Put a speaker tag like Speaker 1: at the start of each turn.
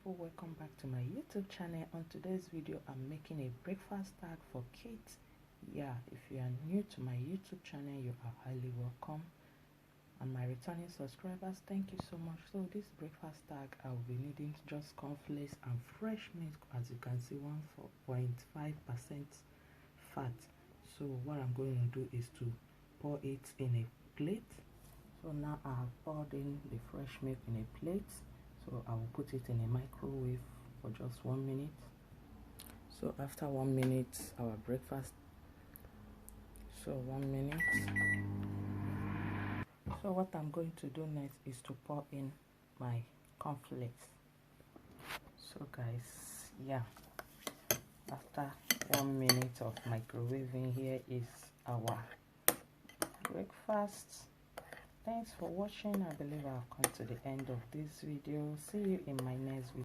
Speaker 1: people, welcome back to my YouTube channel. On today's video I'm making a breakfast tag for kids. Yeah, if you are new to my YouTube channel, you are highly welcome, and my returning subscribers, thank you so much. So this breakfast tag, I will be needing just cornflakes and fresh milk. As you can see, 1.5% fat. So what I'm going to do is to pour it in a plate. So now I have poured in the fresh milk in a plate. So I will put it in a microwave for just 1 minute. So after 1 minute, our breakfast. So 1 minute. So what I'm going to do next is to pour in my cornflakes. So guys, yeah, after 1 minute of microwaving, here is our breakfast. Thanks for watching. I believe I've come to the end of this video. See you in my next video.